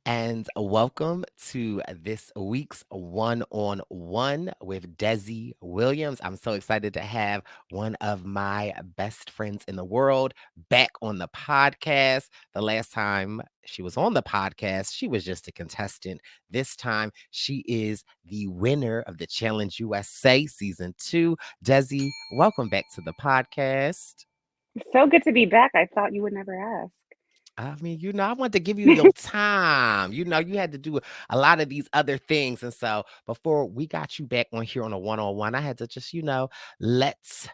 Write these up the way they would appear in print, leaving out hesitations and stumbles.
and welcome to this week's One on One with Desi Williams. I'm so excited to have one of my best friends in the world back on the podcast. The last time she was on the podcast, she was just a contestant. This time, she is the winner of the Challenge USA season 2. Desi, welcome back to the podcast. So good to be back. I thought you would never ask. I mean, I want to give you your time. You had to do a lot of these other things. And so before we got you back on here on a one-on-one, I had to just, let's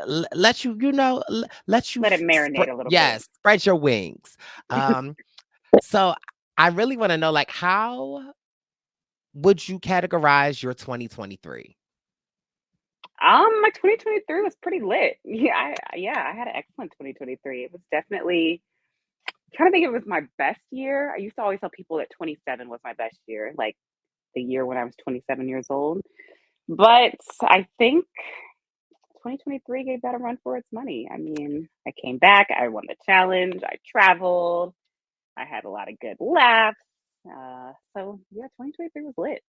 let you, let you Let it marinate a little bit. spread your wings. Um, so I really want to know, like, how would you categorize your 2023? My 2023 was pretty lit. I had an excellent 2023. It was definitely trying to think if it was my best year. I used to always tell people that 27 was my best year, like the year when I was 27 years old. But I think 2023 gave that a run for its money. I mean, I came back, I won the challenge, I traveled, I had a lot of good laughs. So yeah, 2023 was lit.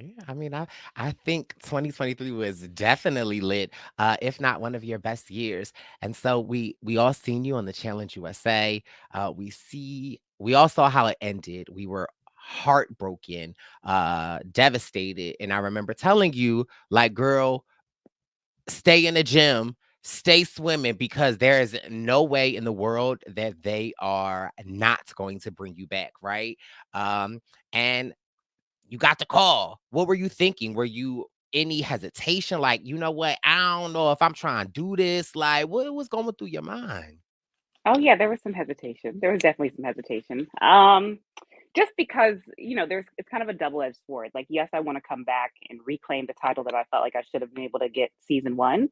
Yeah, I mean, I think 2023 was definitely lit, if not one of your best years. And so we all seen you on the Challenge USA. We all saw how it ended. We were heartbroken, devastated. And I remember telling you, like, girl, stay in the gym, stay swimming because there is no way in the world that they are not going to bring you back, right? And you got the call. What were you thinking? Were you any hesitation? Like, you know what? I don't know if I'm trying to do this. Like, what was going through your mind? Oh yeah, there was some hesitation. There was definitely some hesitation. Just because, it's kind of a double-edged sword. Like, yes, I want to come back and reclaim the title that I felt like I should have been able to get season one.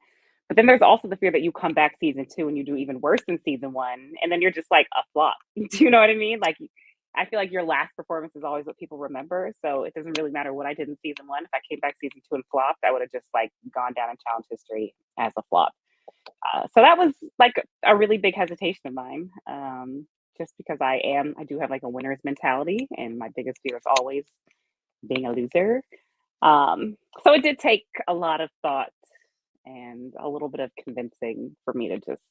But then there's also the fear that you come back season two and you do even worse than season one, and then you're just like a flop. Do you know what I mean? Like, I feel like your last performance is always what people remember. So it doesn't really matter what I did in season one. If I came back season two and flopped, I would have just like gone down in challenge history as a flop. So that was like a really big hesitation of mine, just because I do have like a winner's mentality, and my biggest fear is always being a loser. So it did take a lot of thought and a little bit of convincing for me to just,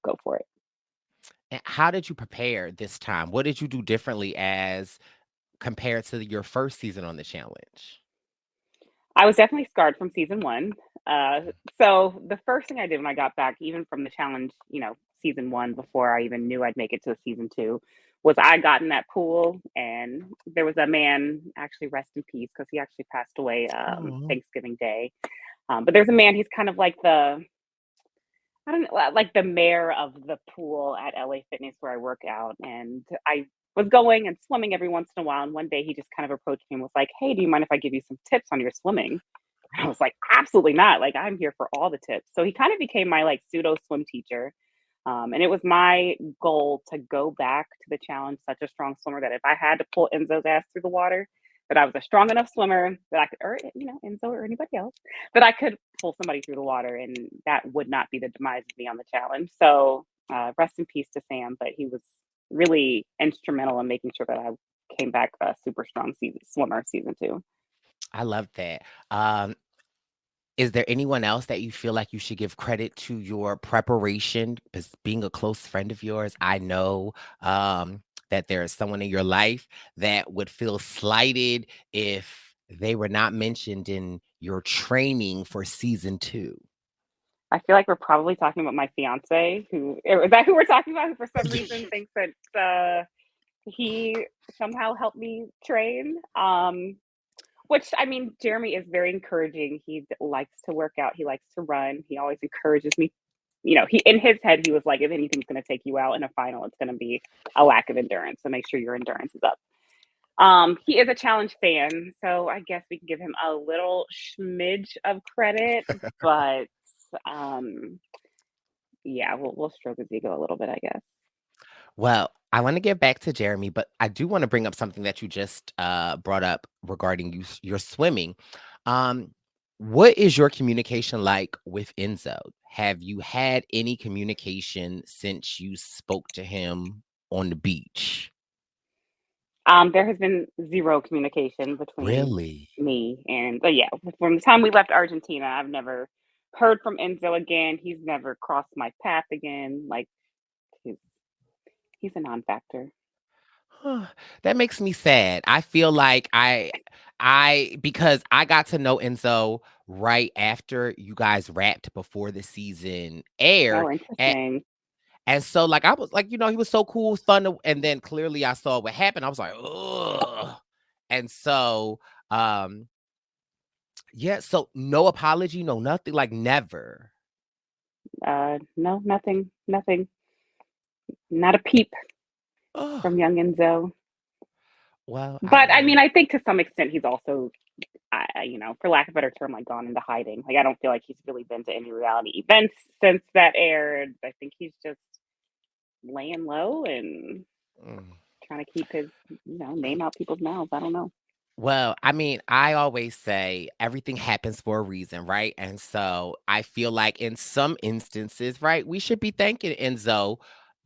go for it. And how did you prepare this time? What did you do differently as compared to your first season on the challenge? I was definitely scarred from season one. Uh, so the first thing I did when I got back, even from the challenge, season one, before I even knew I'd make it to season two, was I got in that pool, and there was a man, actually rest in peace, because he actually passed away Oh, Thanksgiving Day. But there's a man, he's kind of like I don't know, like the mayor of the pool at LA Fitness where I work out. And I was going and swimming every once in a while. And one day he just kind of approached me and was like, "Hey, do you mind if I give you some tips on your swimming?" I was like, "Absolutely not. Like, I'm here for all the tips." So he kind of became my like pseudo swim teacher. And it was my goal to go back to the challenge such a strong swimmer that if I had to pull Enzo's ass through the water, that I was a strong enough swimmer that I could, or Enzo or anybody else, that I could pull somebody through the water, and that would not be the demise of me on the challenge. So rest in peace to Sam, but he was really instrumental in making sure that I came back a super strong swimmer season two. I love that. Is there anyone else that you feel like you should give credit to your preparation? Because being a close friend of yours, I know that there is someone in your life that would feel slighted if they were not mentioned in your training for season 2. I feel like we're probably talking about my fiance, who is that who we're talking about, who for some reason thinks that he somehow helped me train. Which, I mean, Jeremy is very encouraging. He likes to work out. He likes to run. He always encourages me. He in his head he was like, if anything's going to take you out in a final, it's going to be a lack of endurance. So make sure your endurance is up. He is a challenge fan, so I guess we can give him a little smidge of credit, but um, yeah, we'll stroke his ego a little bit, I guess. Well, I want to get back to Jeremy, but I do want to bring up something that you just brought up regarding your swimming. Um, what is your communication like with Enzo? Have you had any communication since you spoke to him on the beach? There has been zero communication between Really? me and, but yeah, from the time we left Argentina, I've never heard from Enzo again. He's never crossed my path again. Like he's he's a non-factor. Huh, that makes me sad. I feel like I because I got to know Enzo right after you guys wrapped before the season aired, Oh, interesting. and so, like, I was like, he was so cool, fun, to and then clearly I saw what happened. I was like, "Ugh." And so, um, yeah, so no apology, no nothing, like, never. No, nothing, nothing, not a peep Oh, from young Enzo. well, I But I mean, mean, I think to some extent he's also, for lack of a better term, like gone into hiding. Like I don't feel like he's really been to any reality events since that aired. I think he's just laying low and mm. trying to keep his, name out people's mouths. I don't know. Well, I mean, I always say everything happens for a reason, right? And so I feel like in some instances, right, we should be thanking Enzo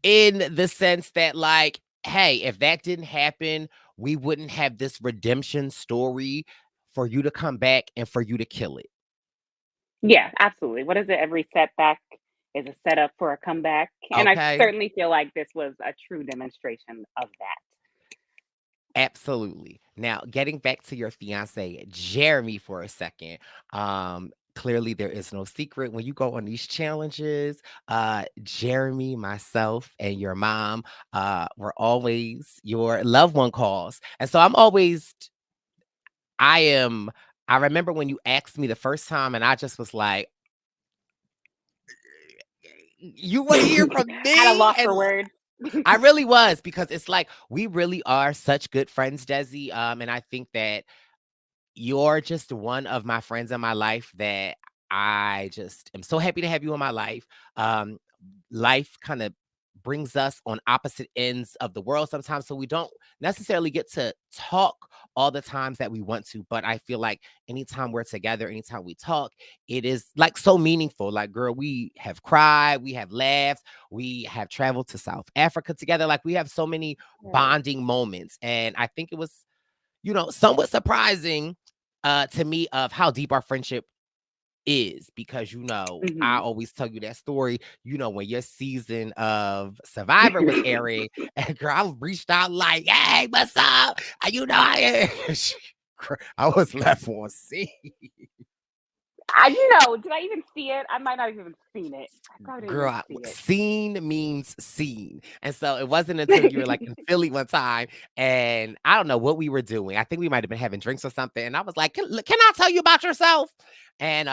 in the sense that, like, hey, if that didn't happen, we wouldn't have this redemption story for you to come back and for you to kill it. Yeah, absolutely. What is it? Every setback is a setup for a comeback. And I Okay. certainly feel like this was a true demonstration of that. Absolutely. Now, getting back to your fiance, Jeremy, for a second. Clearly there is no secret when you go on these challenges. Jeremy, myself, and your mom were always your loved one calls. And so I am I remember when you asked me the first time and I just was like, you want to hear from At a me? loss And for words. I really was because it's like we really are such good friends, Desi. And I think that you're just one of my friends in my life that I just am so happy to have you in my life. Um, Life kind of brings us on opposite ends of the world sometimes, so we don't necessarily get to talk all the times that we want to. But I feel like anytime we're together, anytime we talk, it is like so meaningful. Like, girl, we have cried, we have laughed, we have traveled to South Africa together. Like, we have so many Yes. bonding moments, and I think it was somewhat surprising to me of how deep our friendship is because I Hmm. always tell you that story. When your season of Survivor was airing, and girl, I reached out like, "Hey, what's up?" I I was left on scene. Did I even see it? I might not have even seen it. I probably didn't Girl, even see it. seen means seen. And so it wasn't until you were like in Philly one time and I don't know what we were doing. I think we might have been having drinks or something. And I was like, can I tell you about yourself? And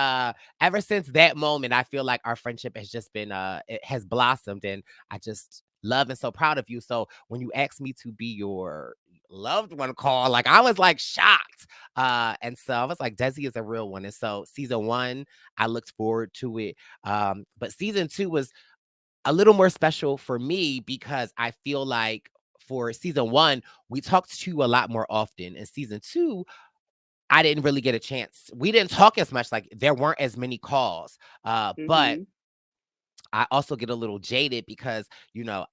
ever since that moment, I feel like our friendship has just been it has blossomed and I just love and so proud of you. So when you asked me to be your loved one call, like I was like shocked. And so I was like, Desi is a real one. And so season one, I looked forward to it. But season two was a little more special for me because I feel like for season one, we talked to you a lot more often. In season two, I didn't really get a chance. We didn't talk as much, like there weren't as many calls. But Hmm. I also get a little jaded because,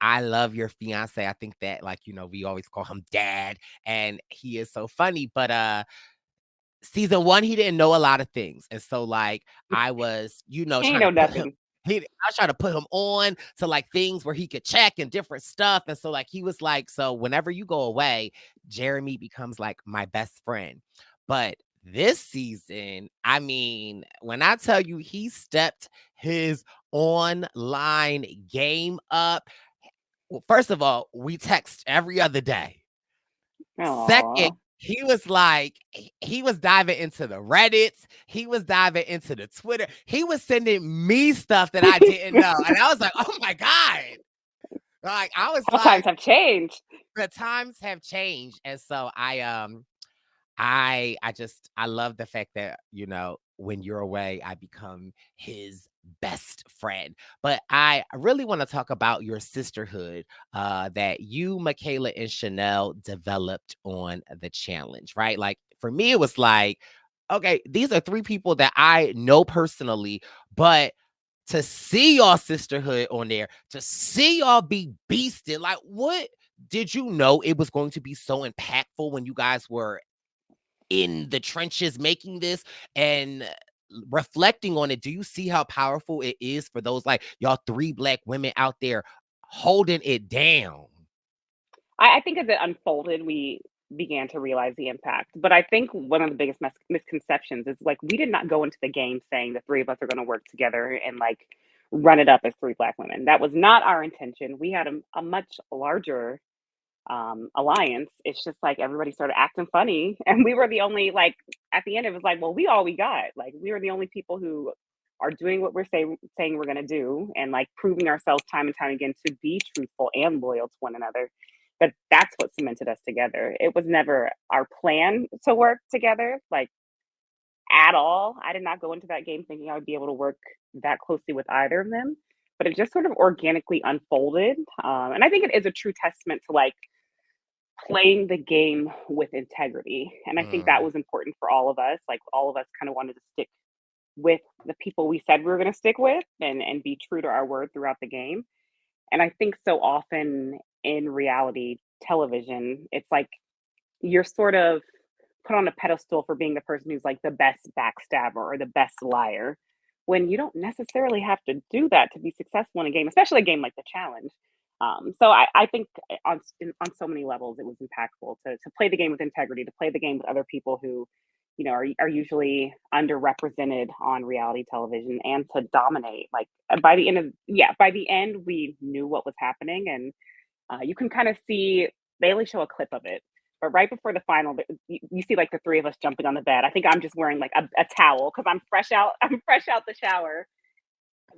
I love your fiance. I think that like, we always call him dad and he is so funny. But season 1, he didn't know a lot of things, and so, like, I was, Ain't trying no to put him nothing. I was trying to put him on to, like, things where he could check and different stuff, and so, like, he was like, "So whenever you go away, Jeremy becomes, like, my best friend." But this season, I mean, when I tell you he stepped his online game up, well, first of all, we text every other day. Second, Oh, he was like he was diving into the Reddits, he was diving into the Twitter, he was sending me stuff that I didn't know, and I was like, "Oh my god." Like, I was how times like, have changed. the times have changed, and so I love the fact that, when you're away, I become his best friend. But I really want to talk about your sisterhood that you, Michaela, and Chanel developed on the challenge, right? Like for me, it was like, okay, these are three people that I know personally, but to see y'all sisterhood on there, to see y'all be beasted, like what? did you know it was going to be so impactful when you guys were in the trenches making this and reflecting on it? Do you see how powerful it is for those like y'all three black women out there holding it down? I think as it unfolded, we began to realize the impact. But I think one of the biggest misconceptions is like we did not go into the game saying the three of us are going to work together and like run it up as three black women. That was not our intention. We had a much larger alliance. It's just like everybody started acting funny, and we were the only like at the end. It was like, well, we all we got. Like we were the only people who are doing what we're saying we're gonna do, and like proving ourselves time and time again to be truthful and loyal to one another. But that's what cemented us together. It was never our plan to work together, like at all. I did not go into that game thinking I would be able to work that closely with either of them. But it just sort of organically unfolded, and I think it is a true testament to like playing the game with integrity. And I think that Mm, was important for all of us. Like all of us kind of wanted to stick with the people we said we were going to stick with and be true to our word throughout the game. And I think so often in reality television, it's like you're sort of put on a pedestal for being the person who's like the best backstabber or the best liar when you don't necessarily have to do that to be successful in a game, especially a game like the challenge. So I think on so many levels it was impactful to play the game with integrity, to play the game with other people who, are usually underrepresented on reality television, and to dominate. Like by the end we knew what was happening, and you can kind of see they only show a clip of it, but right before the final, you see like the three of us jumping on the bed. I think I'm just wearing like a towel because I'm fresh out. I'm fresh out the shower.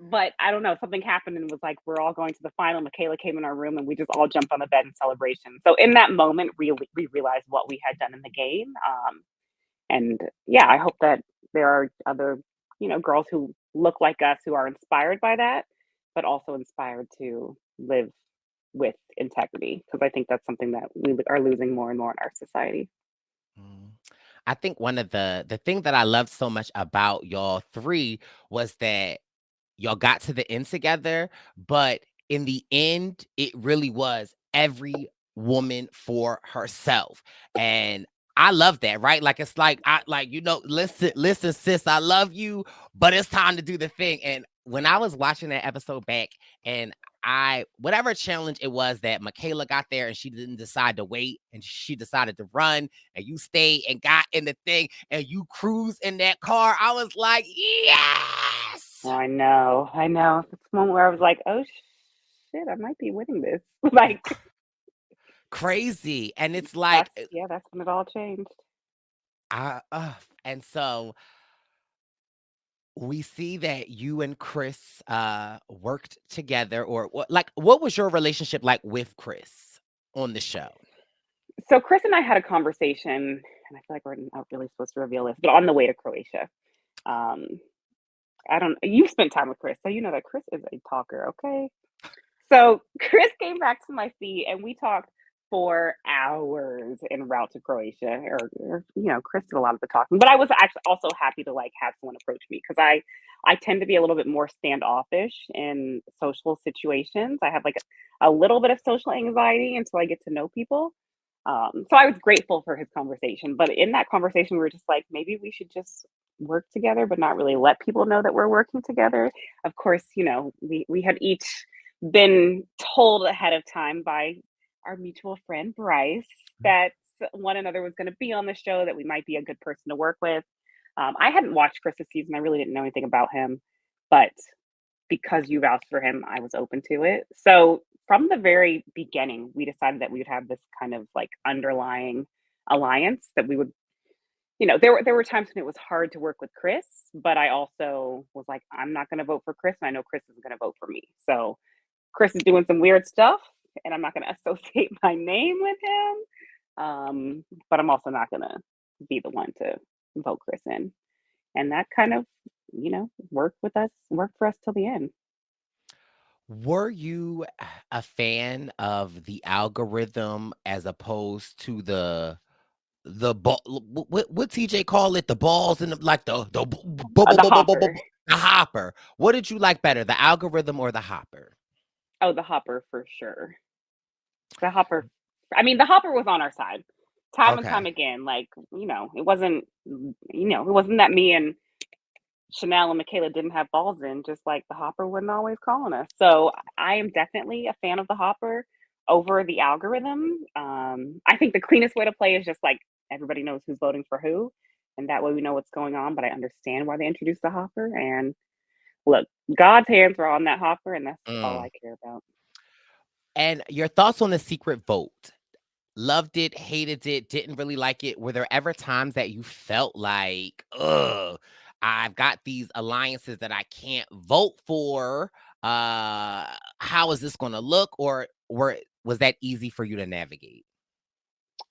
But I don't know, something happened and was like we're all going to the final. Michaela came in our room and we just all jumped on the bed in celebration. So in that moment, really, we realized what we had done in the game. And yeah, I hope that there are other, girls who look like us who are inspired by that, but also inspired to live with integrity, because I think that's something that we are losing more and more in our society. mm. I think one of the thing that I loved so much about y'all three was that y'all got to the end together, but in the end, it really was every woman for herself. And I love that, right? Like it's like I like, listen, sis, I love you, but it's time to do the thing. And when I was watching that episode back and I whatever challenge it was that Michaela got there and she didn't decide to wait and she decided to run and you stayed and got in the thing and you cruise in that car, I was like, yes. Oh, I know. It's a moment where I was like, oh shit, I might be winning this. Like Crazy. And it's like, that's when it all changed. and so we see that you and Chris worked together, or what was your relationship like with Chris on the show? So Chris and I had a conversation, and I feel like we're not really supposed to reveal this, but on the way to Croatia. Um, I don't. You spent time with Chris, so you know that Chris is a talker. Okay, so Chris came back to my seat and we talked for hours en route to Croatia. Or Chris did a lot of the talking, but I was actually also happy to like have someone approach me because I tend to be a little bit more standoffish in social situations. I have like a little bit of social anxiety until I get to know people. So I was grateful for his conversation, but in that conversation, we were just like, maybe we should just work together, but not really let people know that we're working together. Of course, we had each been told ahead of time by our mutual friend Bryce that one another was going to be on the show, that we might be a good person to work with. I hadn't watched Chris this season. I really didn't know anything about him, but because you vouched for him, I was open to it. So from the very beginning, we decided that we would have this kind of like underlying alliance that we would, there were times when it was hard to work with Chris, but I also was like, I'm not going to vote for Chris, and I know Chris isn't going to vote for me. So Chris is doing some weird stuff, and I'm not going to associate my name with him. But I'm also not going to be the one to vote Chris in. And that kind of, worked for us till the end. Were you a fan of the algorithm as opposed to the ball? What TJ call it? The balls and like The hopper. the hopper. What did you like better, the algorithm or the hopper? Oh, the hopper for sure. The Hopper, I mean, the Hopper was on our side time and time Okay. again. Like, it wasn't that me and Chanel and Michaela didn't have balls in, just like the Hopper wasn't always calling us. So I am definitely a fan of the Hopper over the algorithm. I think the cleanest way to play is just like everybody knows who's voting for who, and that way we know what's going on. But I understand why they introduced the Hopper. And look, God's hands were on that Hopper, and that's all Mm. I care about. And your thoughts on the secret vote? Loved it, hated it, didn't really like it. Were there ever times that you felt like, ugh, I've got these alliances that I can't vote for? Uh, how is this going to look? Or was that easy for you to navigate?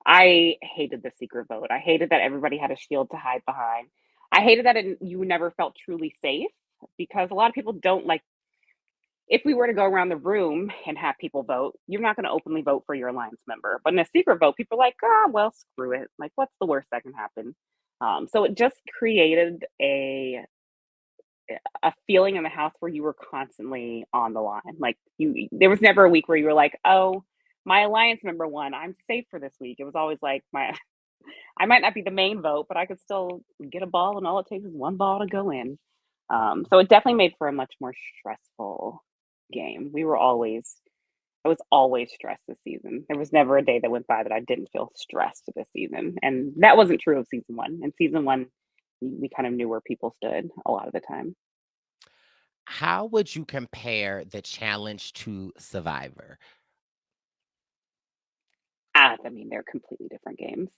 I hated the secret vote. I hated that everybody had a shield to hide behind. I hated that you never felt truly safe because a lot of people don't like. If we were to go around the room and have people vote, you're not going to openly vote for your alliance member. But in a secret vote, people are like, "Ah, well, screw it. Like, what's the worst that can happen?" So it just created a feeling in the house where you were constantly on the line. Like there was never a week where you were like, "Oh, my alliance member won. I'm safe for this week." It was always like I might not be the main vote, but I could still get a ball, and all it takes is one ball to go in. So it definitely made for a much more stressful game. I was always stressed this season. There was never a day that went by that I didn't feel stressed this season, and that wasn't true of season one. In season one, we kind of knew where people stood a lot of the time. How would you compare the challenge to Survivor? I mean, they're completely different games.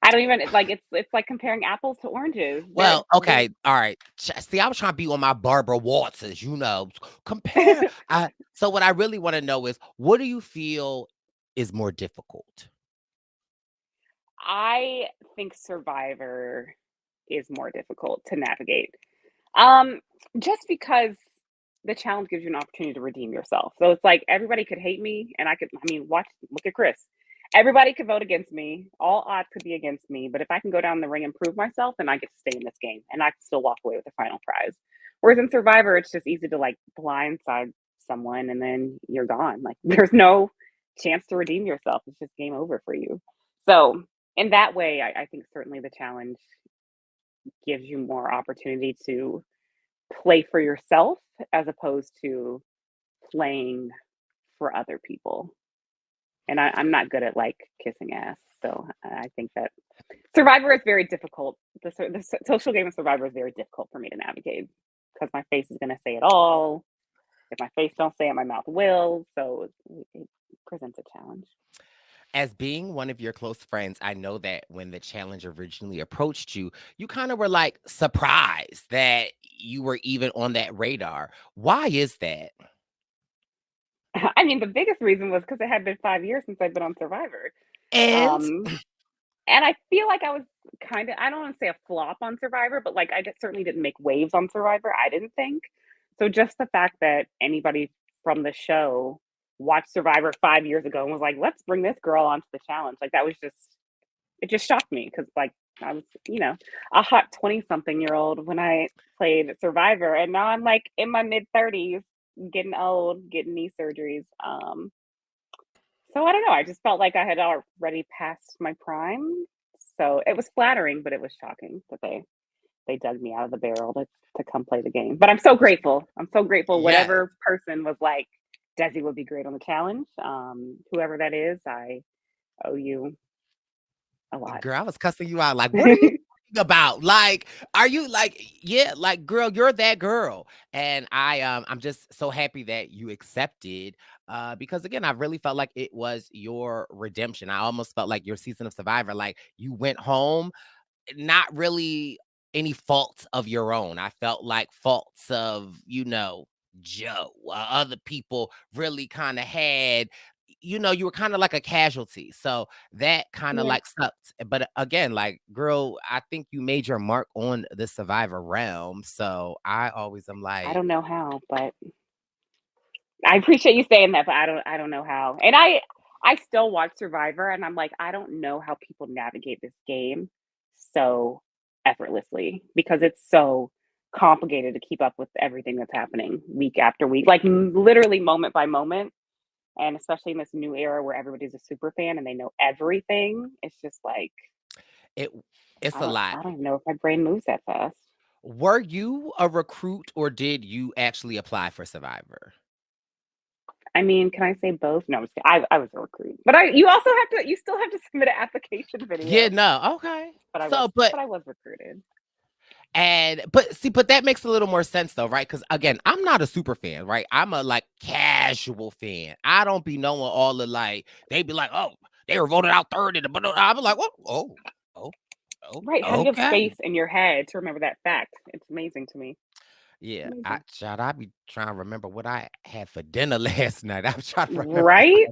I don't even like it's like comparing apples to oranges. Well, okay, all right. See, I was trying to be on my Barbara Walters, compare. So what I really want to know is, what do you feel is more difficult? I think Survivor is more difficult to navigate. Um, just because the challenge gives you an opportunity to redeem yourself. So it's like everybody could hate me, and I mean, look at Chris. Everybody could vote against me. All odds could be against me. But if I can go down the ring and prove myself, then I get to stay in this game and I can still walk away with the final prize. Whereas in Survivor, it's just easy to like blindside someone and then you're gone. Like there's no chance to redeem yourself. It's just game over for you. So in that way, I think certainly the challenge gives you more opportunity to play for yourself as opposed to playing for other people. And I'm not good at like kissing ass, so I think that Survivor is very difficult. The social game of Survivor is very difficult for me to navigate because my face is going to say it all. If my face don't say it, my mouth will. So it presents a challenge. As being one of your close friends, I know that when the challenge originally approached you, you kind of were like surprised that you were even on that radar. Why is that? I mean, the biggest reason was because it had been 5 years since I've been on Survivor. And Um, And I feel like I was I don't wanna say a flop on Survivor, but, like, I just certainly didn't make waves on Survivor, I didn't think. So just the fact that anybody from the show watched Survivor 5 years ago and was like, "Let's bring this girl onto the challenge," like, that was just it just shocked me because like, I was, a hot 20-something-year-old when I played Survivor, and now I'm, like, in my mid-30s, getting old, getting knee surgeries, so I don't know, I just felt like I had already passed my prime. So it was flattering, but it was shocking that they dug me out of the barrel to come play the game. But I'm so grateful. I'm so grateful. yes, Whatever person was like, Desi would be great on the challenge. Whoever that is, I owe you a lot. girl, I was cussing you out. Like, what are you talking about? Like, are you like, yeah, like, girl, you're that girl. And I'm just so happy that you accepted. Because again, I really felt like it was your redemption. I almost felt like your season of Survivor, like you went home not really any faults of your own. I felt like faults of, Joe. Other people really kind of had, you were kind of like a casualty. So that kind of Yeah, like sucked. But again, like, girl, I think you made your mark on the survivor realm. So I always am I like, don't know how, but I appreciate you saying that, but I don't know how. And I still watch Survivor and I'm like, I don't know how people navigate this game so effortlessly because it's so complicated to keep up with everything that's happening week after week, like literally moment by moment. And especially in this new era where everybody's a super fan and they know everything, it's just like It it's a lot. I don't even know if my brain moves that fast. Were you a recruit or did you actually apply for Survivor? I mean, can I say both? No, I'm just kidding. I was a recruit, but you also have to you still have to submit an application Yeah, video. no, okay. But So, but I was recruited. but that makes a little more sense though, right? Because again, I'm not a super fan, right? I'm a like casual fan. I don't be knowing all the like. They be like, oh, they were voted out third in the. But I'm like, oh, Right? How do you have okay. space in your head to remember that fact? It's amazing to me. Yeah, Amazing. I be trying to remember what I had for dinner last night. I'm trying to remember, Right? like,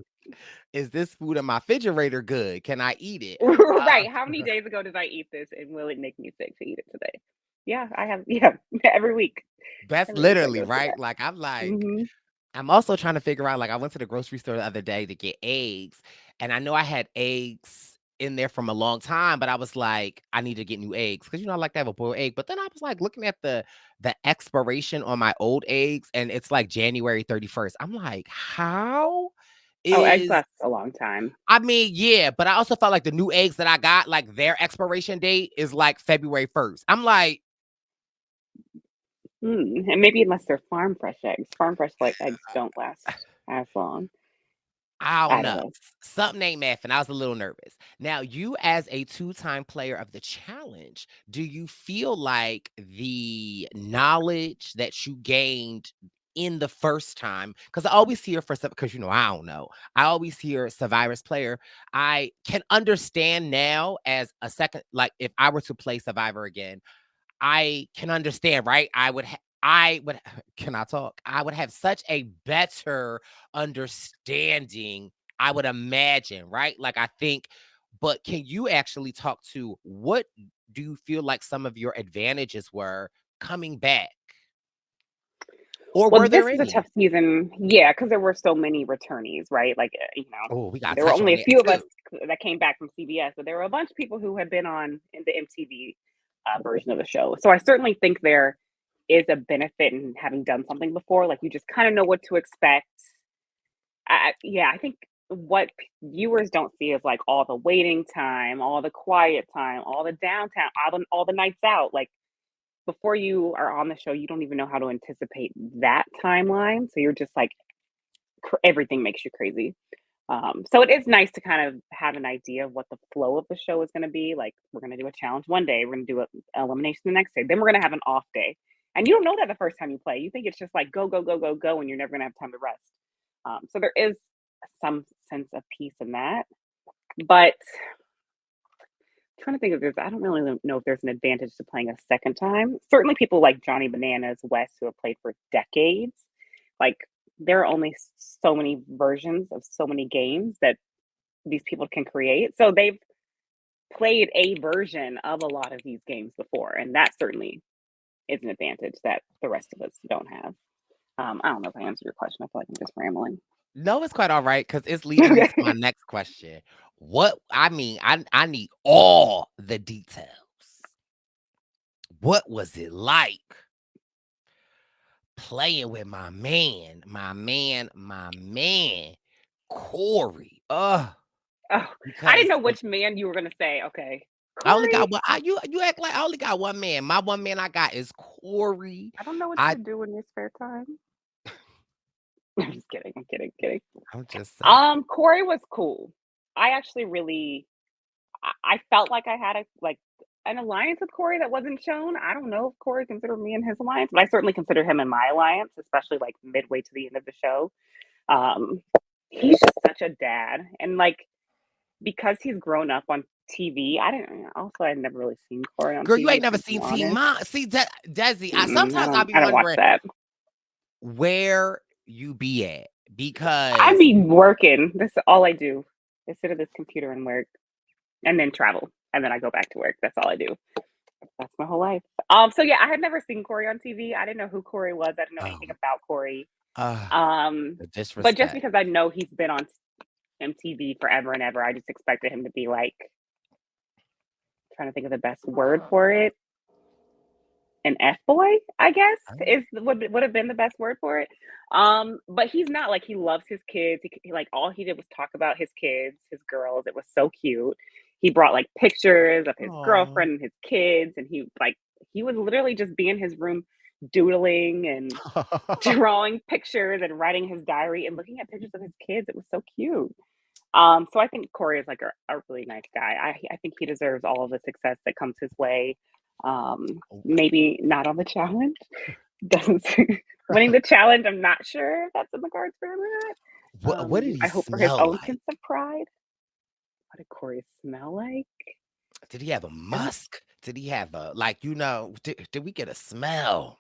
is this food in my refrigerator good? Can I eat it? Right. How many days ago did I eat this and will it make me sick to eat it today? Yeah, I have yeah, every week. That's Every week I literally go through right. that. Like Mhm. I'm also trying to figure out, like, I went to the grocery store the other day to get eggs, and I know I had eggs in there from a long time, but I was like, I need to get new eggs because I like to have a boiled egg. But then I was like looking at the expiration on my old eggs, and it's like January 31st. I'm like, how Oh, eggs is last a long time. I mean, yeah, but I also felt like the new eggs that I got, like their expiration date is like February 1st. I'm like, And maybe unless they're farm fresh eggs. Farm fresh like eggs don't last as long. I don't I don't know. know. Something ain't math, and I was a little nervous. Now, you as a two-time player of the challenge, do you feel like the knowledge that you gained in the first time? Because I always hear for some, because I don't know. I always hear Survivor's player. I can understand now as a second, like if I were to play Survivor again. I can understand, right? I would can I talk? I would have such a better understanding, I would imagine, right? Like I think, but can you actually talk to what do you feel like some of your advantages were coming back? Or Well, were this there was a any? tough season, yeah, because there were so many returnees, right? Like, Oh, we gotta there were touch only on a that few of us too. that came back from CBS, but there were a bunch of people who had been on in the MTV version of the show. So I certainly think there is a benefit in having done something before. Like, you just kind of know what to expect. Yeah, I think what viewers don't see is like all the waiting time, all the quiet time, all the downtime, all the nights out. Like, before you are on the show, you don't even know how to anticipate that timeline. So you're just like everything makes you crazy. So it is nice to kind of have an idea of what the flow of the show is going to be. Like, we're going to do a challenge one day, we're going to do an elimination the next day, then we're going to have an off day, and you don't know that the first time you play. You think it's just like go go go go go, and you're never going to have time to rest. So there is some sense of peace in that, but trying to think if there's I don't really know if there's an advantage to playing a second time. Certainly people like Johnny Bananas, Wes, who have played for decades, like there are only so many versions of so many games that these people can create. So they've played a version of a lot of these games before, and that certainly is an advantage that the rest of us don't have. I don't know if I answered your question. I feel like I'm just rambling. No, it's quite all right because it's leading me to my Okay. next question. What I mean, I need all the details. What was it like playing with my man, Cory? Oh, I didn't Because know which man you were going to say. Okay. I only Corey, got one. You act like I only got one man. My one man I got is Cory. I don't know what I you do in your spare time. I'm just kidding. I'm kidding. Kidding. I'm just saying. Corey was cool. I actually really, I felt like I had an alliance with Corey that wasn't shown. I don't know if Corey considered me in his alliance, but I certainly consider him in my alliance, especially like midway to the end of the show. Um, he's just such a dad, and like because he's grown up on TV, I didn't. Also, I'd never really seen Corey on Girl, you TV, ain't if never I'm seen being Teen honest. Mom. See, Desi, Mm-mm, sometimes I be I don't watch wondering that. where you be at I because be working. That's all I do. I sit at this computer and work, and then travel, and then I go back to work. That's all I do. That's my whole life. So yeah, I had never seen Corey on TV. I didn't know who Corey was. I didn't know anything oh, about Corey. uh, Um, the but just disrespect. because I know he's been on MTV forever and ever, I just expected him to be like trying to think of the best word for it. an F boy, I guess, Oh. is would have been the best word for it. But he's not like he loves his kids. He like all he did was talk about his kids, his girls. It was so cute. He brought like pictures of his Aw. girlfriend and his kids, and he was literally just be in his room doodling and drawing pictures and writing his diary and looking at pictures of his kids. It was so cute. So I think Corey is like a really nice guy. I think he deserves all of the success that comes his way. Maybe not on the challenge. Doesn't winning the challenge. I'm not sure if that's in the cards for him or not. What did he I hope for his smell own like? sense of pride. What did Corey smell like? Did he have a I don't. musk? Did he have a like, did we get a smell?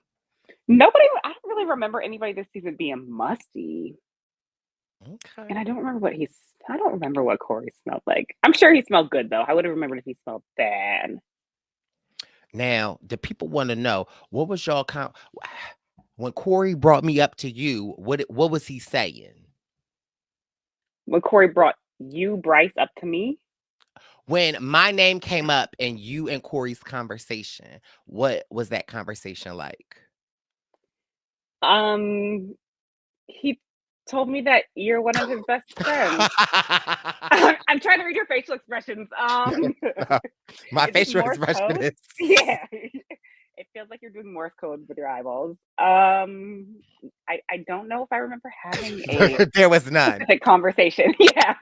Nobody. I don't really remember anybody this season being musty, and I Okay. don't remember what he's. I don't remember what Corey smelled like. I'm sure he smelled good though. I would have remembered if he smelled bad. Now, the people want to know what was y'all count when Corey brought me up to you, what was he saying? When Corey brought you, Bryce, up to me, When my name came up in you and Corey's conversation, what was that conversation like? um, he told me that you're one of his best friends. I'm trying to read your facial expressions. My Is this facial Morse expression code? is Yeah. It feels like you're doing Morse code with your eyeballs. I don't know if I remember having a there was none. specific conversation. Yeah.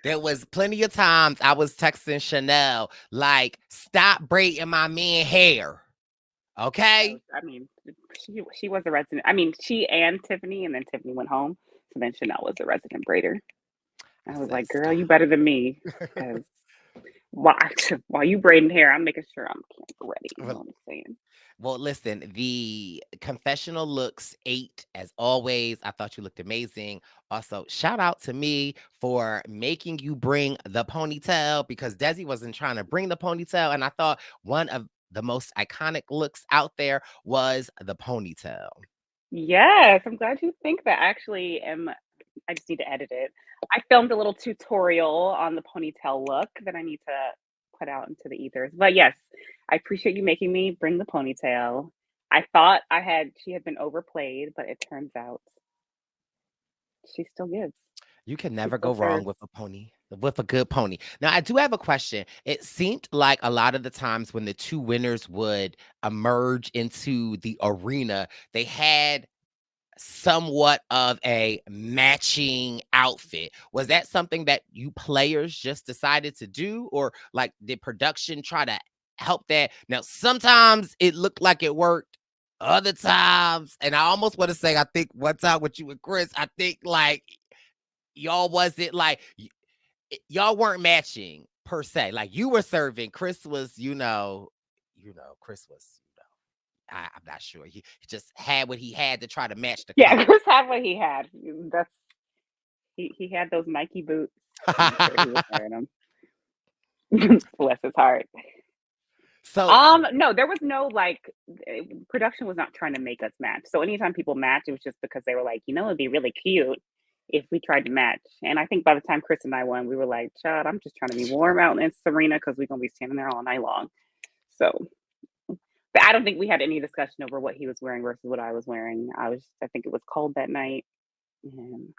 There was plenty of times I was texting Chanel, like, stop braiding my man hair. Oh, Okay. I mean, she was a resident. I mean, she and Tiffany, and then Tiffany went home. So then Chanel was the resident braider. I I was said, like, girl, you stop. better than me. Because while, while you braiding hair, I'm making sure I'm camera ready. You know Well, what I'm saying? well, listen, the confessional looks 8 as always. I thought you looked amazing. Also, shout out to me for making you bring the ponytail because Desi wasn't trying to bring the ponytail. And I thought one of the most iconic looks out there was the ponytail. Yes, I'm glad you think that. Actually, am I just need to edit it. I filmed a little tutorial on the ponytail look that I need to put out into the ethers. But yes, I appreciate you making me bring the ponytail. I thought she had been overplayed, but it turns out she still gives. You can She never still go wrong serves. with a pony, with a good pony. Now, I do have a question. It seemed like a lot of the times when the two winners would emerge into the arena, they had somewhat of a matching outfit. Was that something that you players just decided to do, or like did production try to help that? Now, sometimes it looked like it worked. Other times, and I almost want to say, I think one time with you and Chris, I think like y'all wasn't like y'all weren't matching per se. Like you were serving, Chris was, Chris was, I'm not sure. He just had what he had to try to match the Yeah, color. Chris had what he had. That's he had those Nike boots. I'm sure he was wearing them. Bless his heart. So No, there was no like production was not trying to make us match. So anytime people match, it was just because they were like, it'd be really cute if we tried to match. And I think by the time Chris and I won, we were like, Chad, I'm just trying to be warm out in Serena because we're gonna be standing there all night long. So but I don't think we had any discussion over what he was wearing versus what I was wearing. I think it was cold that night. And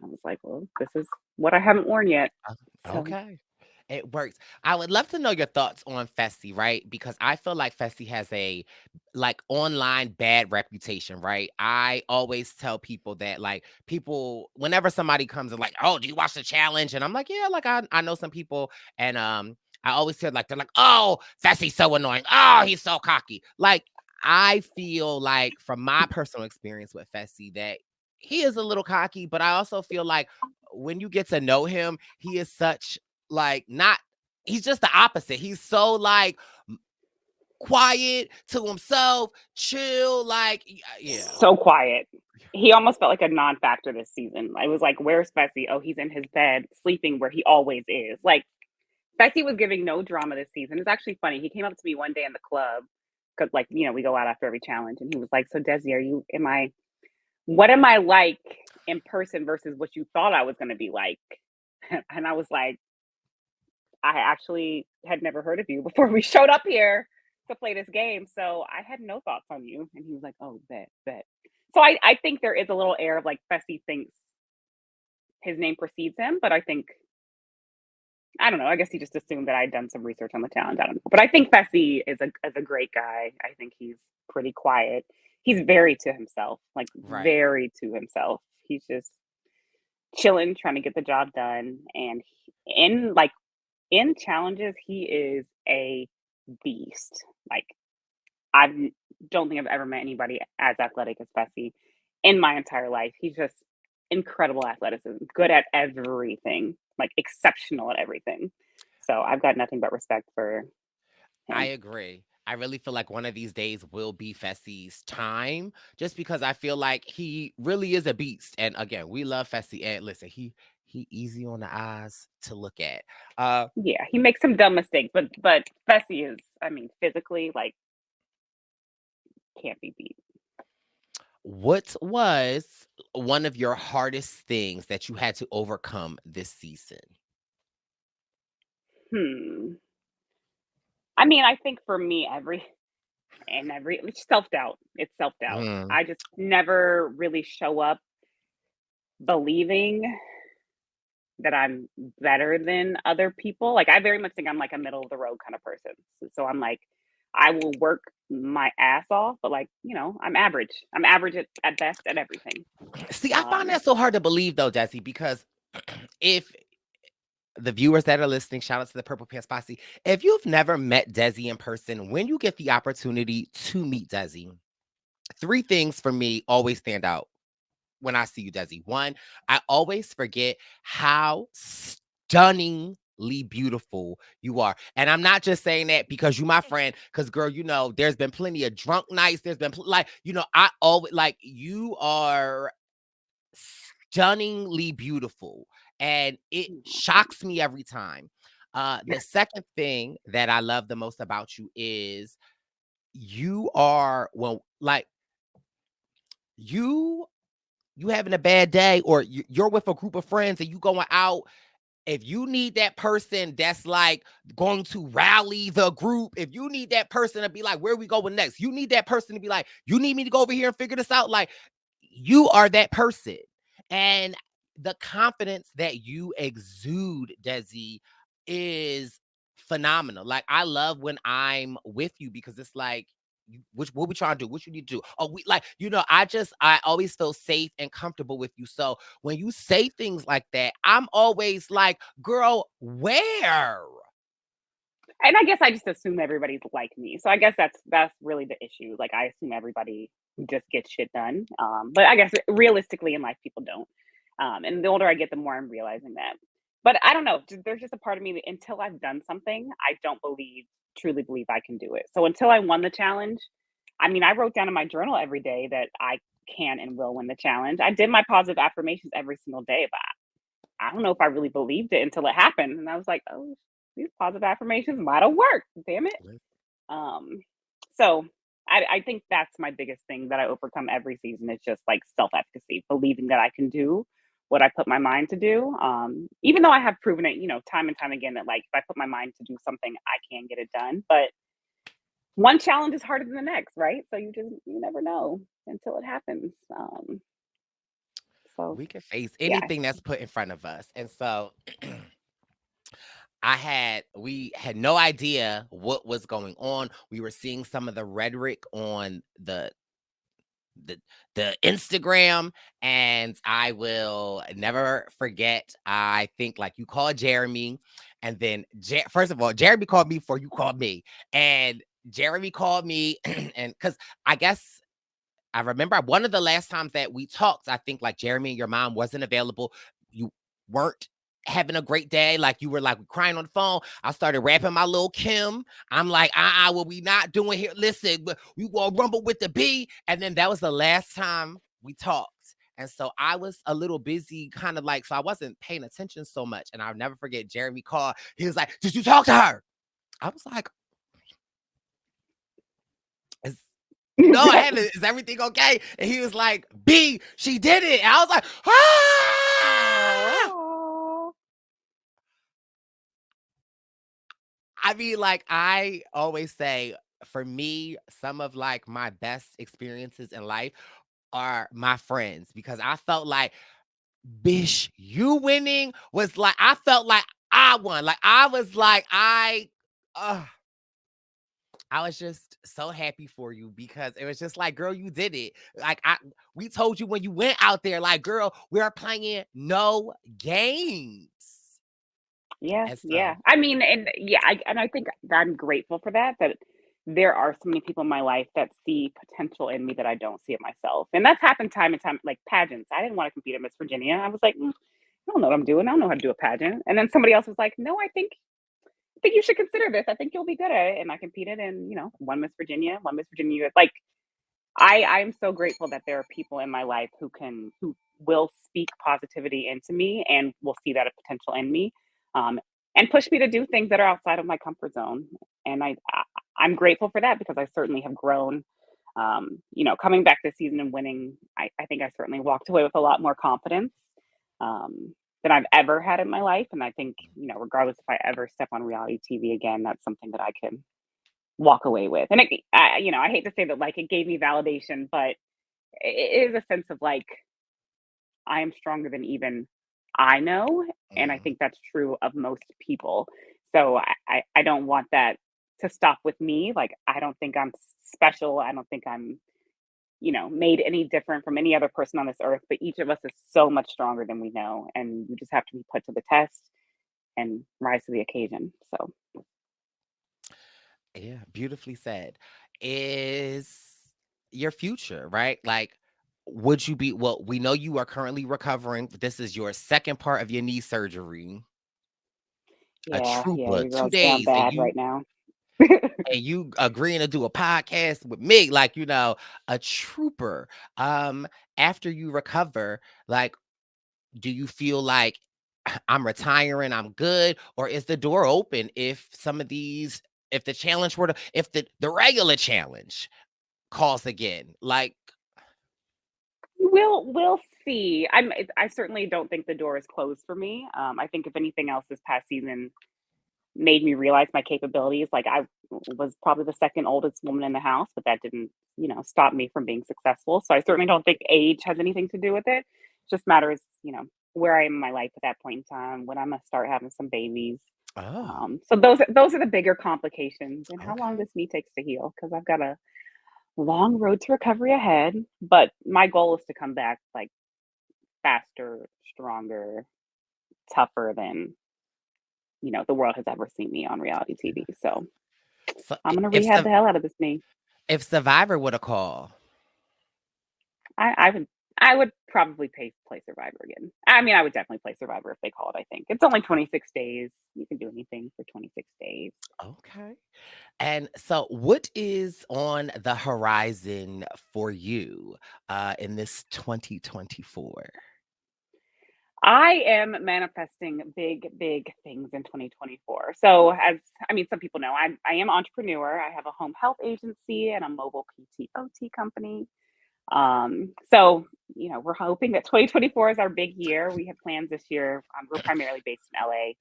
I was like, well, this is what I haven't worn yet. uh, So okay. It works. I would love to know your thoughts on Fessy, right? Because I feel like Fessy has a like online bad reputation, right? I always tell people that like people whenever somebody comes and like, "Oh, do you watch the challenge?" And I'm like, "Yeah, like I know some people." And I always feel like they're like, "Oh, Fessy's so annoying. Oh, he's so cocky." Like I feel like from my personal experience with Fessy that he is a little cocky, but I also feel like when you get to know him, he is such like not he's just the opposite. He's so like quiet to himself, chill, like yeah. so quiet. He almost felt like a non-factor this season. I was like, "Where's Fessy? Oh, he's in his bed sleeping where he always is." Like Fessy was giving no drama this season. It's actually funny. He came up to me one day in the club because, like, we go out after every challenge, and he was like, "So, Desi, what am I like in person versus what you thought I was going to be like?" And I was like, "I actually had never heard of you before we showed up here." to play this game, so I had no thoughts on you." And he was like, "Oh, bet, bet." So I think there is a little air of like Fessy thinks his name precedes him, but I don't know. I guess he just assumed that I'd done some research on the challenge. I don't know, but I think Fessy is a great guy. I think he's pretty quiet. He's very to himself, like Right. very to himself. He's just chilling, trying to get the job done, and in challenges, he is a beast. Like I don't think I've ever met anybody as athletic as Fessy in my entire life. He's just incredible athleticism, good at everything, like exceptional at everything. So I've got nothing but respect for I him. agree. I really feel like one of these days will be Fessy's time, just because I feel like he really is a beast. And again, we love Fessy. And listen, he easy on the eyes to look at. Uh, Yeah, he makes some dumb mistakes, but Fessy is, I mean, physically like can't be beat. what was one of your hardest things that you had to overcome this season? Hmm. I mean, I think for me, every it's self doubt. It's self doubt. Mm, I just never really show up believing that I'm better than other people. Like I very much think I'm like a middle of the road kind of person. So I'm like, I will work my ass off, but like, I'm average. I'm average at best at everything. See, I find Um, that so hard to believe though, Desi, because if the viewers that are listening, shout out to the Purple Pants Posse. If you've never met Desi in person, when you get the opportunity to meet Desi, three things for me always stand out when I see you, Desi. One, I always forget how stunningly beautiful you are. And I'm not just saying that because you my friend, because girl, there's been plenty of drunk nights. There's been I always like you are stunningly beautiful. And it shocks me every time. The second thing that I love the most about you is you are well, like you you having a bad day or you're with a group of friends and you going out, if you need that person that's like going to rally the group, if you need that person to be like, where are we going next? You need that person to be like, you need me to go over here and figure this out. Like, you are that person. And the confidence that you exude, Desi, is phenomenal. Like, I love when I'm with you because it's like, what we trying to do? What you need to do? Oh, we like, I always feel safe and comfortable with you. So when you say things like that, I'm always like, girl, where? and I guess I just assume everybody's like me. So I guess that's really the issue. Like I assume everybody just gets shit done. But I guess realistically in life people don't. And the older I get, the more I'm realizing that. But I don't know. There's just a part of me that until I've done something, I don't truly believe I can do it. So until I won the challenge, I mean, I wrote down in my journal every day that I can and will win the challenge. I did my positive affirmations every single day, but I don't know if I really believed it until it happened. And I was like, oh, these positive affirmations might have worked. Damn it. Um, so I think that's my biggest thing that I overcome every season is just like self efficacy, believing that I can do what I put my mind to do. Even though I have proven it, time and time again that like if I put my mind to do something, I can get it done. But one challenge is harder than the next, right? So you never know until it happens. So We can face yeah. anything that's put in front of us. And so we had no idea what was going on. We were seeing some of the rhetoric on the the Instagram, and I will never forget. I think like you called Jeremy, and then first of all, Jeremy called me before you called me, and Jeremy called me, and because I guess I remember one of the last times that we talked, I think like Jeremy and your mom wasn't available. You weren't having a great day. Like you were like crying on the phone. I started rapping my little Kim. I'm like, what we not doing here? Listen, we will rumble with the B. And then that was the last time we talked. And so I was a little busy, kind of like, so I wasn't paying attention so much. And I'll never forget Jeremy called. He was like, did you talk to her? I was like, is no, I haven't. Is everything okay? And he was like, B, she did it. And I was like, ah! Oh. I mean, like, I always say for me, some of like my best experiences in life are my friends because I felt like, bish, you winning was like, I felt like I won. Like, I was like, uh, I was just so happy for you because it was just like, girl, you did it. Like, we told you when you went out there, like, girl, we're playing no games. Yeah, And yeah. so, I mean, and yeah, I think that I'm grateful for that. That there are so many people in my life that see potential in me that I don't see it myself, and that's happened time and time. Like pageants, I didn't want to compete in Miss Virginia. I was like, I don't know what I'm doing. I don't know how to do a pageant. And then somebody else was like, no, I think you should consider this. I think you'll be good at it. And I competed and won Miss Virginia, won Miss Virginia. Like I'm so grateful that there are people in my life who will speak positivity into me and will see that potential in me, um, and push me to do things that are outside of my comfort zone. And I'm grateful for that because I certainly have grown. Coming back this season and winning, I think I certainly walked away with a lot more confidence than I've ever had in my life. And I think regardless if I ever step on reality TV again, that's something that I can walk away with. And I hate to say that, like, it gave me validation, but it is a sense of like I am stronger than even I know, and I mhm. think that's true of most people. So I don't want that to stop with me. Like I don't think I'm special. I don't think I'm made any different from any other person on this earth. But each of us is so much stronger than we know, and you just have to be put to the test and rise to the occasion. So Yeah, beautifully said. Is your future, right? Like, would you be, well, we know you are currently recovering. This is your second part of your knee surgery, a yeah, trooper, your two girl's down days, and bad right you now. and you agreeing to do a podcast with me, like, a trooper. Um, After you recover, like, do you feel like I'm retiring, I'm good, or is the door open if some of these, if the challenge were to, if the regular challenge calls again? Like, We'll see. I certainly don't think the door is closed for me. I think if anything else, this past season made me realize my capabilities. Like I was probably the second oldest woman in the house, but that didn't, stop me from being successful. So I certainly don't think age has anything to do with it. It just matters, where I am in my life at that point in time, when I'm gonna start having some babies. oh, So those are the bigger complications and how long okay. this knee takes to heal because I've got a long road to recovery ahead. But my goal is to come back like faster, stronger, tougher than, the world has ever seen me on reality TV. So So I'm gonna rehab the hell out of this knee. if Survivor would have called, I would probably play Survivor again. I mean, I would definitely play Survivor if they called. I think it's only 26 days. You can do anything for 26 days. okay. And so, what is on the horizon for you in this 2024? I am manifesting big, big things in 2024. So, as I mean, some people know, I am entrepreneur. I have a home health agency and a mobile PTOT company. So, we're hoping that 2024 is our big year. We have plans this year. We're primarily based in LA,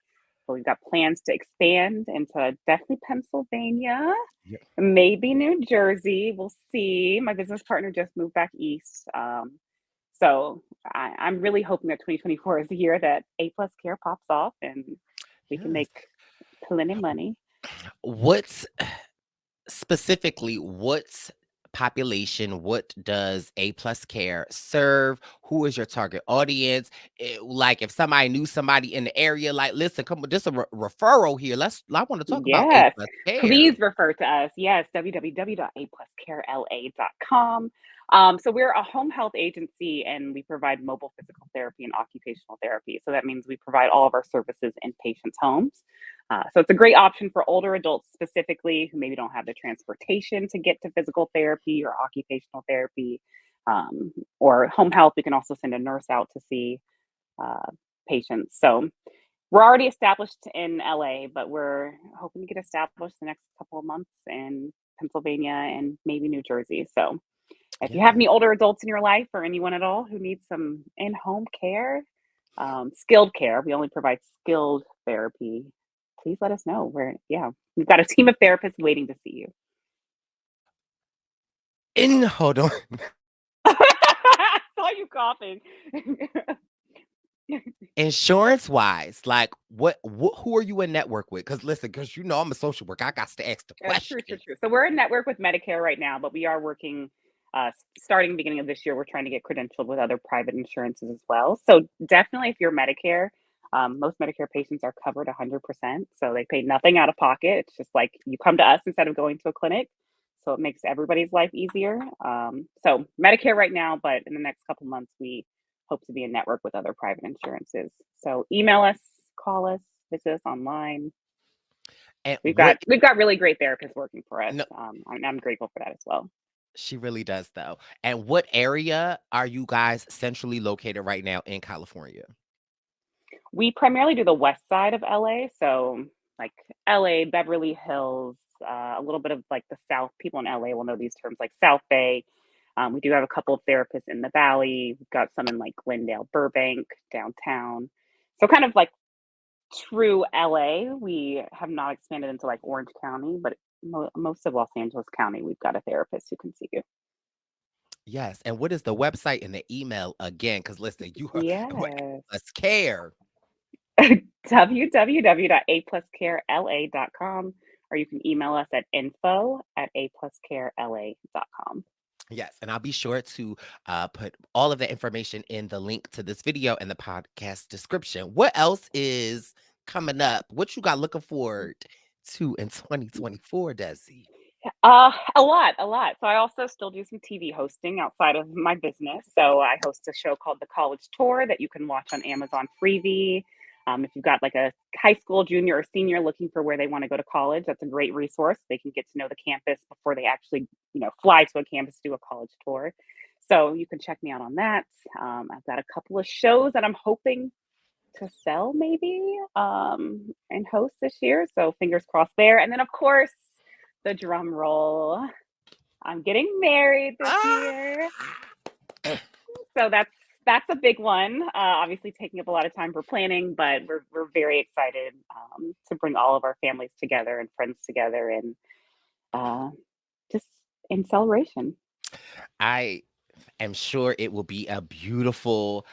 but we've got plans to expand into definitely Pennsylvania, Yeah. maybe New Jersey. We'll see. My business partner just moved back east. So I'm really hoping that 2024 is the year that A plus care pops off and we can Yes. make plenty money. What's specifically, what population, what does A plus care serve? Who is your target audience? Like, if somebody knew somebody in the area, like, listen, come on, just a referral here. I want to talk about A Yes, plus care. please refer to us. Yes, www.apluscarela.com. So we're a home health agency and we provide mobile physical therapy and occupational therapy. So that means we provide all of our services in patients' homes. So it's a great option for older adults specifically who maybe don't have the transportation to get to physical therapy or occupational therapy, or home health. We can also send a nurse out to see uh, patients. So we're already established in LA, but we're hoping to get established the next couple of months in Pennsylvania and maybe New Jersey. So if you have any Yes. older adults in your life or anyone at all who needs some in-home care, skilled care, we only provide skilled therapy. Please let us know. We've got a team of therapists waiting to see you. In hold on. I saw you coughing. Insurance wise, like who are you in network with? Because listen, because I'm a social worker. I got to ask the True, true, question. true. So we're in network with Medicare right now, but we are working, starting beginning of this year, we're trying to get credentialed with other private insurances as well. So definitely, if you're Medicare, most Medicare patients are covered 100%, so they pay nothing out of pocket. It's just like you come to us instead of going to a clinic, so it makes everybody's life easier. So Medicare right now, but in the next couple months, we hope to be in network with other private insurances. So email us, call us, visit us online. And We've got what we've got really great therapists working for us. no, I'm grateful for that as well. she really does though. And what area are you guys centrally located right now in California? We primarily do the west side of LA, so like LA, Beverly Hills, a little bit of like the South. People in LA will know these terms like South Bay. We do have a couple of therapists in the Valley. We've got some in like Glendale, Burbank, downtown. So kind of like true LA. We have not expanded into like Orange County, but most of Los Angeles County, we've got a therapist who can see you. Yes. And what is the website and the email again? Because listen, you are what Yes. us care. www.apluscarela.com, or you can email us at info@apluscarela.com. Yes, and I'll be sure to put all of the information in the link to this video and the podcast description. What else is coming up? What you got looking forward to in 2024, Desi? A lot, a lot. So I also still do some TV hosting outside of my business. So I host a show called The College Tour that you can watch on Amazon Freevee. If you've got like a high school junior or senior looking for where they want to go to college, that's a great resource. They can get to know the campus before they actually, fly to a campus to do a college tour. So you can check me out on that. I've got a couple of shows that I'm hoping to sell maybe and host this year. So fingers crossed there. And then of course the drum roll. I'm getting married this year. Ah! So that's a big one. Obviously taking up a lot of time for planning, but we're very excited to bring all of our families together and friends together and uh, just in celebration. I am sure it will be a beautiful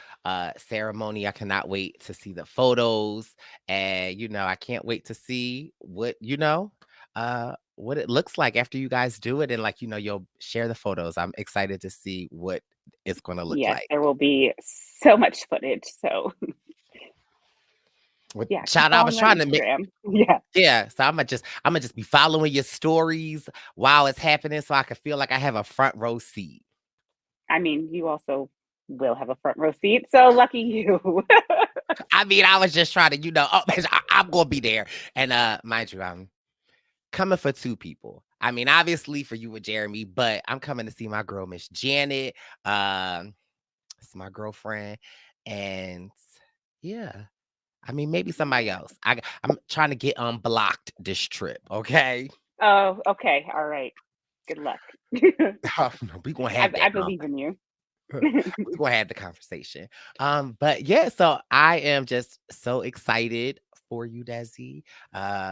ceremony. I cannot wait to see the photos. And, I can't wait to see what it looks like after you guys do it. And, like, you'll share the photos. I'm excited to see what it's going to look Yes, like. there will be so much footage. So With yeah, keep child, I was following on trying to make Instagram. Yeah. yeah, so I'm gonna just be following your stories while it's happening so I can feel like I have a front row seat. I mean, you also will have a front row seat. So lucky you. I mean, I was just trying to, I'm gonna be there. And mind you, I'm coming for two people. I mean, obviously for you and Jeremy, but I'm coming to see my girl, Miss Janet. It's my girlfriend. And yeah. I mean, maybe somebody else. I'm trying to get unblocked this trip, okay? Oh, okay. All right. Good luck. Oh, no, we gonna have I that believe in you. we're gonna have the conversation. But yeah, so I am just so excited for you, Desi.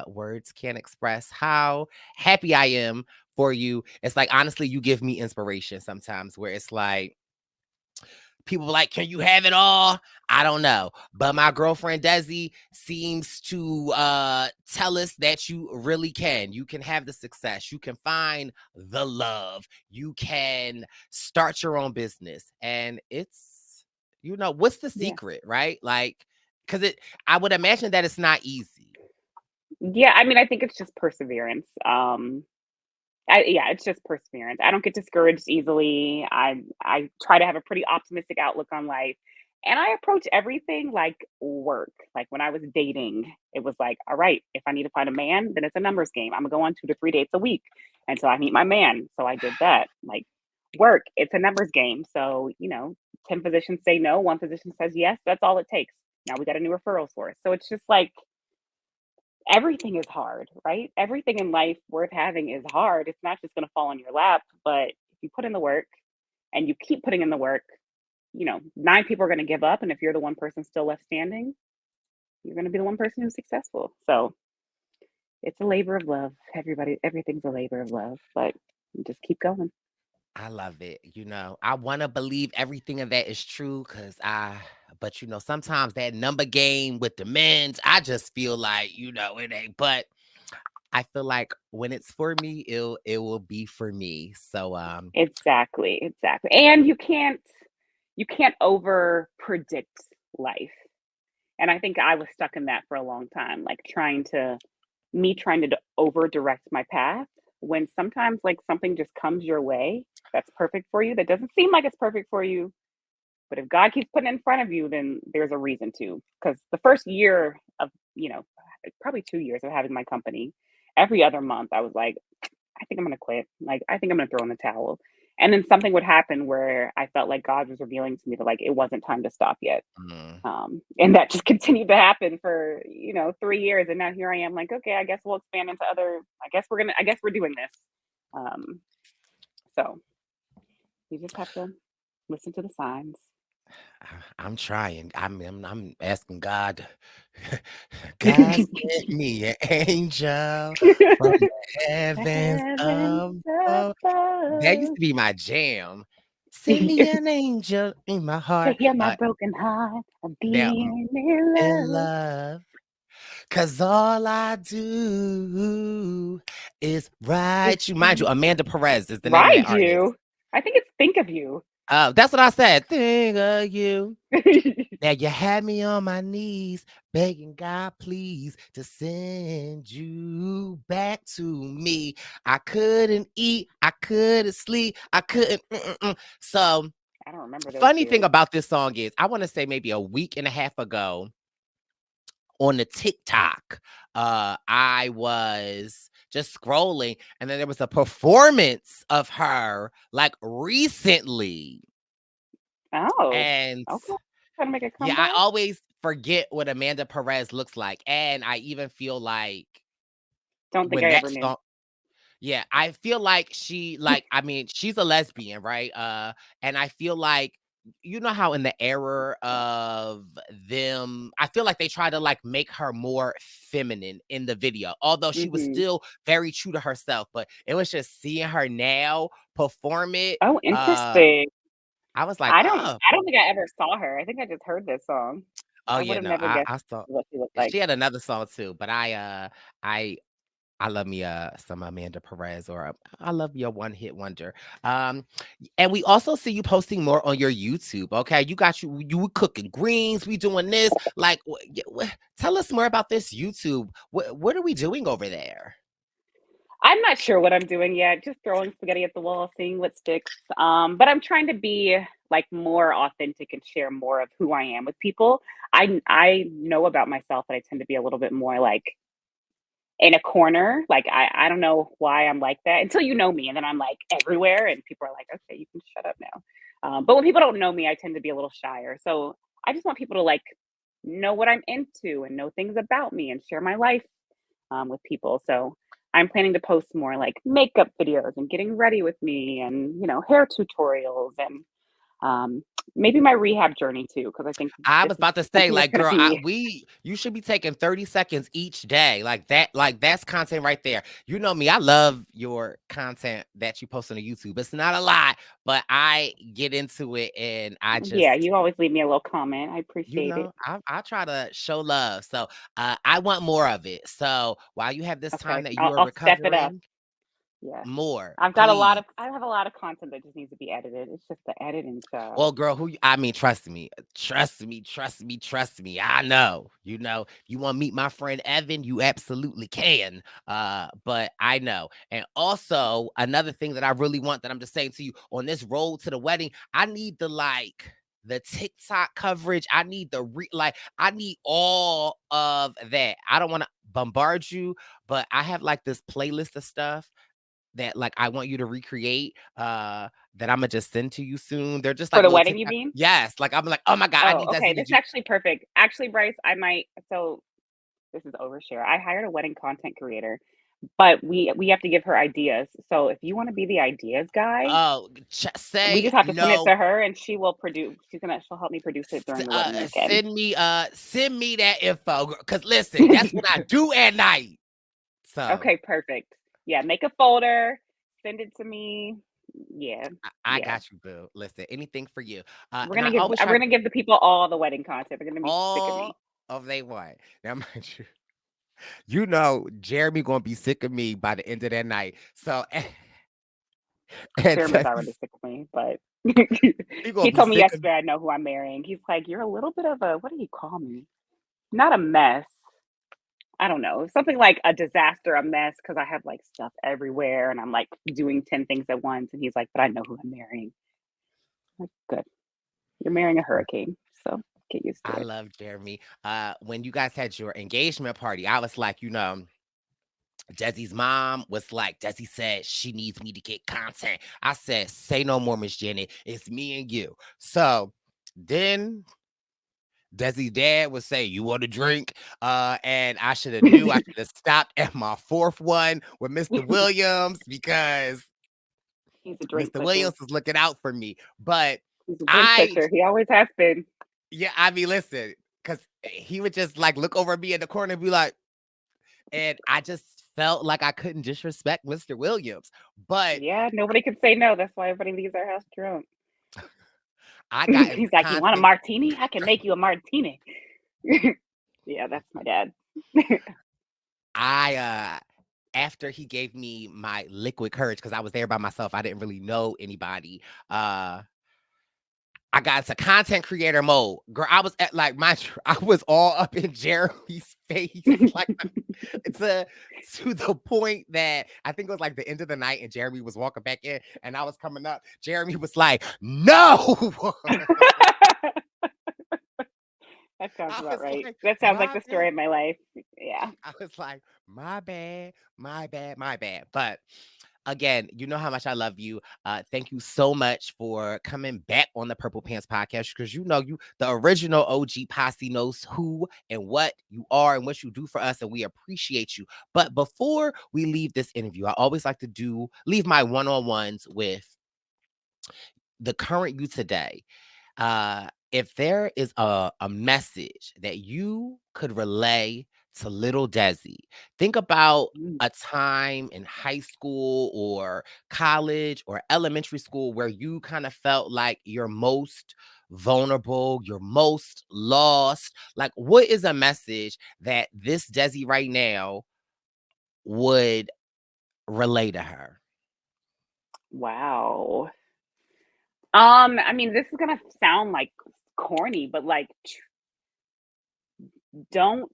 Words can't express how happy I am for you. It's like honestly, you give me inspiration sometimes where it's like people like, can you have it all? I don't know. But my girlfriend Desi seems to tell us that you really can. You can have the success. You can find the love. You can start your own business. And it's, what's the Yeah. secret, right? Like, because I would imagine that it's not easy. Yeah, I mean, I think it's just perseverance. Yeah, it's just perseverance. I don't get discouraged easily. I try to have a pretty optimistic outlook on life, and I approach everything like work. Like when I was dating, it was like, all right, if I need to find a man, then it's a numbers game. I'm gonna go on 2 to 3 dates a week until I meet my man. So I did that. Like work, it's a numbers game. So 10 physicians say no, one physician says yes. That's all it takes. Now we got a new referral source. So it's just like everything is hard, right? Everything in life worth having is hard. It's not just going to fall in your lap, but if you put in the work and you keep putting in the work, 9 people are going to give up. And if you're the one person still left standing, you're going to be the one person who's successful. So it's a labor of love. Everything's a labor of love, but you just keep going. I love it. I want to believe everything of that is true but sometimes that number game with the men's, I just feel like, it ain't. But I feel like when it's for me, it will be for me. So, Exactly, exactly. And you can't over predict life. And I think I was stuck in that for a long time, like trying to over direct my path when sometimes like something just comes your way that's perfect for you that doesn't seem like it's perfect for you. But if God keeps putting it in front of you, then there's a reason to. Because the first year of, you know, probably 2 years of having my company, every other month I was like, I think I'm gonna quit. Like, I think I'm gonna throw in the towel. And then something would happen where I felt like God was revealing to me that like it wasn't time to stop yet. mm, And that just continued to happen for 3 years, and now here I am, like, okay, I guess we'll expand into other. I guess we're doing this. Um, so you just have to listen to the signs. I'm trying. I'm asking God. God sent me an angel from the heavens Heavens above. That used above to be my jam. Send me an angel in my to heart. hear my broken heart of Now being in in love. love. 'Cause all I do is It's write you. Mind you, Amanda Perez is the name of that ride artist. you. I think it's think of you. That's what I said. Think of you. Now you had me on my knees, begging God, please, to send you back to me. I couldn't eat, I couldn't sleep, I couldn't. So, I don't remember those funny thing tears. about this song is, I want to say maybe a week and a half ago on the TikTok, I was just scrolling, and then there was a performance of her like recently, Oh, and okay. Trying to make a yeah, I comeback. always forget what Amanda Perez looks like, and I even feel like Don't think when I that ever knew. song yeah, I feel like I mean, she's a lesbian, right? And I feel like how in the era of them, I feel like they try to like make her more feminine in the video, although she was Mhm. still very true to herself. But it was just seeing her now perform it. Oh, Uh, interesting. I was like, I don't think I ever saw her. I think I just heard this song. oh I would yeah, have no, never guessed I saw. what she looked like. She had another song too, but I I love me some Amanda Perez, or I love your one hit wonder. Um and we also see you posting more on your YouTube. Okay, you were cooking greens, we doing this. Like tell us more about this YouTube. What are we doing over there? I'm not sure what I'm doing yet, just throwing spaghetti at the wall, seeing what sticks. But I'm trying to be like more authentic and share more of who I am with people. I know about myself that I tend to be a little bit more like in a corner. Like I don't know why I'm like that until you know me, and then I'm like everywhere, and people are like, okay, you can shut up now. But when people don't know me, I tend to be a little shyer. So I just want people to like know what I'm into and know things about me and share my life with people. So I'm planning to post more like makeup videos and getting ready with me, and hair tutorials, and um, maybe my rehab journey too, because I think I this was is about to say, something that's like, going to girl, be. you should be taking 30 seconds each day. Like that's content right there. You know me, I love your content that you post on the YouTube. It's not a lot, but I get into it and I Yeah, just you always leave me a little comment. I appreciate it. I try to show love. So I want more of it. So while you have this time Okay, that you I'll, are I'll step it up. recovering, Yes, more, I've got a lot please. of. I have a lot of content that just needs to be edited. It's just the editing job. Well, girl, I mean, trust me, trust me, trust me, trust me. I know, you want to meet my friend Evan, you absolutely can. But I know. And also, another thing that I really want that I'm just saying to you on this road to the wedding, I need the TikTok coverage. I need I need all of that. I don't want to bombard you, but I have like this playlist of stuff that like I want you to recreate that I'ma just send to you soon. They're just For like the little wedding, you TikTok. mean? Yes, like I'm like, "Oh my god, I Oh, need okay. Desi to This is do." actually perfect. Actually, Bryce, I might. So this is overshare. I hired a wedding content creator, but we have to give her ideas. So if you want to be the ideas guy, Oh, we say just have to send it no. to her, and she will produce. She'll help me produce it during the wedding weekend. Send me that info, cause listen, that's what I do at night. So Okay, perfect. Yeah, make a folder, send it to me. Yeah, I yeah. got you, boo. Listen, anything for you. We're And gonna I give always I'm try gonna give the people all the wedding content. They're gonna be sick of me. all of they want. Now, mind you, you know Jeremy gonna be sick of me by the end of that night. So and Jeremy's already Tessie's sick of me, but he gonna he be told me sick of yesterday I know who I'm marrying. He's like, "You're a little bit of a what do you call me? Not a mess. I don't know. Something like a disaster, a mess, because I have like stuff everywhere and I'm like doing 10 things at once." And he's like, "But I know who I'm marrying." I'm like, good. You're marrying a hurricane, so get used to I it. love Jeremy. When you guys had your engagement party, I was like, Desi's mom was like, Desi said she needs me to get content. I said, say no more, Miss Janet. It's me and you. So then Desi's dad would say, "You want a drink?" And I should have knew I should have stopped at my fourth one with Mr. Williams because He's a drink Mr. pusher. Williams is looking out for me. But He's a drink I, pusher. He always has been. yeah, I mean, listen, because he would just like look over at me in the corner and be like, and I just felt like I couldn't disrespect Mr. Williams. But Yeah, nobody could say no. That's why everybody leaves our house drunk. I got in He's like, "You want a content. martini? I can make you a martini." Yeah, that's my dad. I after he gave me my liquid courage because I was there by myself, I didn't really know anybody. I got into content creator mode. Girl, I was at like I was all up in Jeremy's face, like to to the point that I think it was like the end of the night, and Jeremy was walking back in, and I was coming up. Jeremy was like, "No." That sounds I about was right. like, That sounds like "My the story bad." of my life. Yeah. I was like, "My bad, my bad, my bad." But again, you know how much I love you. Thank you so much for coming back on the Purple Pants podcast because you know the original OG posse knows who and what you are and what you do for us, and we appreciate you. But before we leave this interview, I always like to leave my one-on-ones with the current you today. If there is a message that you could relay to little Desi, think about Mm. a time in high school or college or elementary school where you kind of felt like you're most vulnerable, you're most lost. Like, what is a message that this Desi right now would relay to her? Wow. I mean, this is gonna sound like corny, but like, don't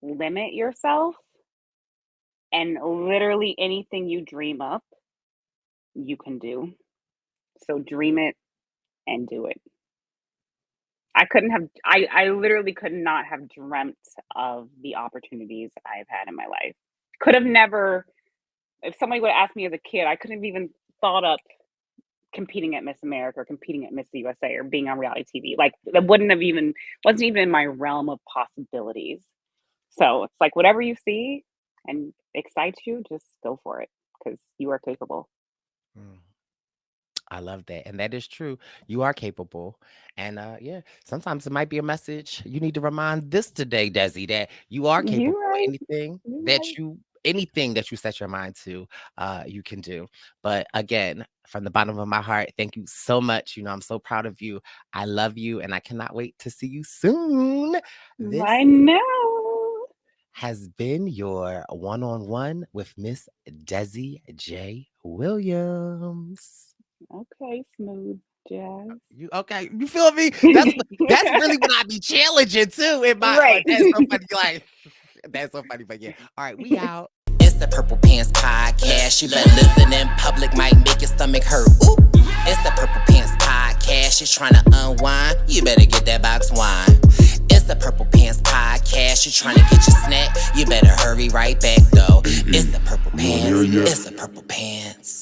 limit yourself, and literally anything you dream up, you can do. So dream it and do it. I literally could not have dreamt of the opportunities I've had in my life. Could have never if somebody would ask me as a kid, I couldn't have even thought up competing at Miss America or competing at Miss USA or being on reality TV. Like that wouldn't have even wasn't even in my realm of possibilities. So it's like whatever you see and excites you, just go for it because you are capable. Mm. I love that. And that is true. You are capable. And yeah, sometimes it might be a message you need to remind this today, Desi, that you are You capable. right. Anything You that right. you set your mind to, you can do. But again, from the bottom of my heart, thank you so much. I'm so proud of you. I love you and I cannot wait to see you soon. This I know. has been your one-on-one with Miss Desi J. Williams. Okay, smooth jazz. You okay? You feel me? That's really what I be challenging too. In my Right. that's so funny. Like that's so funny. But yeah, all right, we out. It's the Purple Pants podcast. You better listen in public, might make your stomach hurt. Ooh. It's the Purple Pants podcast. You're trying to unwind. You better get that box wine. It's the Purple Pants podcast. You're trying to get your snack. You better hurry right back though. It's the Purple Pants. It's the Purple Pants.